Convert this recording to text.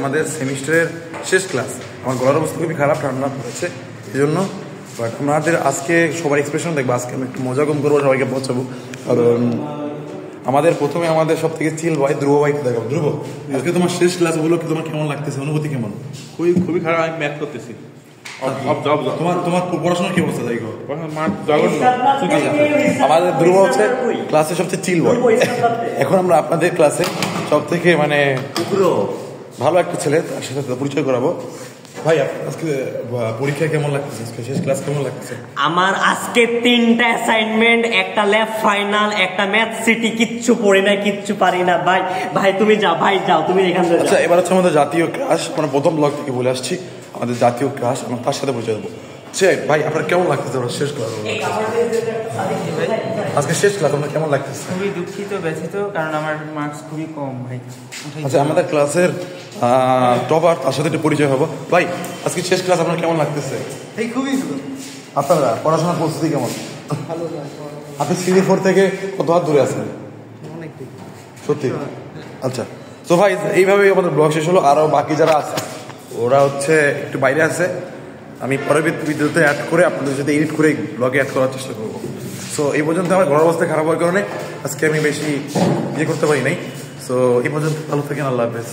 আমাদের সেমিস্টারের শেষ ক্লাস। আমার গলার অবস্থা খুবই খারাপ, ঠান্ডা পড়েছে এই জন্য। বাট আমাদের আজকে সবার এক্সপ্রেশন দেখবো, আজকে আমি একটু মজা কম করবো, সবাইকে পৌঁছাবো। কারণ আমাদের প্রথমে আমাদের সব থেকে চিল ভাই ধ্রুব ভাইকে দেখাবো। ধ্রুব, আজকে তোমার শেষ ক্লাস হলো, কি তোমার কেমন লাগতেছে, অনুভূতি কেমন? খুবই খারাপ। আমি ম্যাথ করতেছি। তোমার পড়াশোনার কি অবস্থা? যাই আমাদের ধ্রুব হচ্ছে ক্লাসে সবচেয়ে চিল বয়। এখন আমরা আপনাদের ক্লাসে সব থেকে মানে ভালো একটা ছেলে, তার সাথে পরিচয় করাবো। ভাই আজকে পরীক্ষা কেমন লাগতেছে, আজকে শেষ ক্লাস কেমন লাগতেছে? আমার আজকে 3টা অ্যাসাইনমেন্ট, একটা ল্যাব ফাইনাল, একটা ম্যাথ সিটি, কিচ্ছু পড়ি না, কিচ্ছু পারি না। ভাই তুমি যাও, ভাই যাও, তুমি এখান থেকে। আচ্ছা, এবার হচ্ছে আমাদের জাতীয় ক্লাস, মানে প্রথম ব্লক থেকে বলে আসছি আমাদের জাতীয় ক্লাস, আমরা তার সাথে পরিচয় দেবো। ভাই আপনার কেমন লাগতেছে শেষ ক্লাস? আজকে শেষ ক্লাস আপনার কেমন লাগতেছে? খুবই দুঃখিত, ব্যথিত, কারণ আমার মার্কস খুবই কম ভাই। আচ্ছা, আমাদের ক্লাসের টপার, তার সাথে একটু পরিচয় হবো। ভাই আজকে শেষ ক্লাস আপনার কেমন লাগতেছে? খুবই আপনারা পড়াশোনার প্রস্তুতি কেমন? ভালো। আপনি সিডি 4 থেকে কত হাত দূরে আছেন? সত্যি? আচ্ছা, তো ভাই এইভাবেই আমাদের ব্লগ শেষ হলো। আরও বাকি যারা আছে ওরা হচ্ছে একটু বাইরে আছে, আমি পরবর্তী ভিডিওতে অ্যাড করে আপনাদের সাথে এডিট করে ব্লগে অ্যাড করার চেষ্টা করবো। সো এই পর্যন্ত আমার ঘরের অবস্থা খারাপ হওয়ার কারণে আজকে আমি বেশি ইয়ে করতে পারি নাই। সো এই পর্যন্ত ভালো থাকেন, আল্লাহ হাফেজ।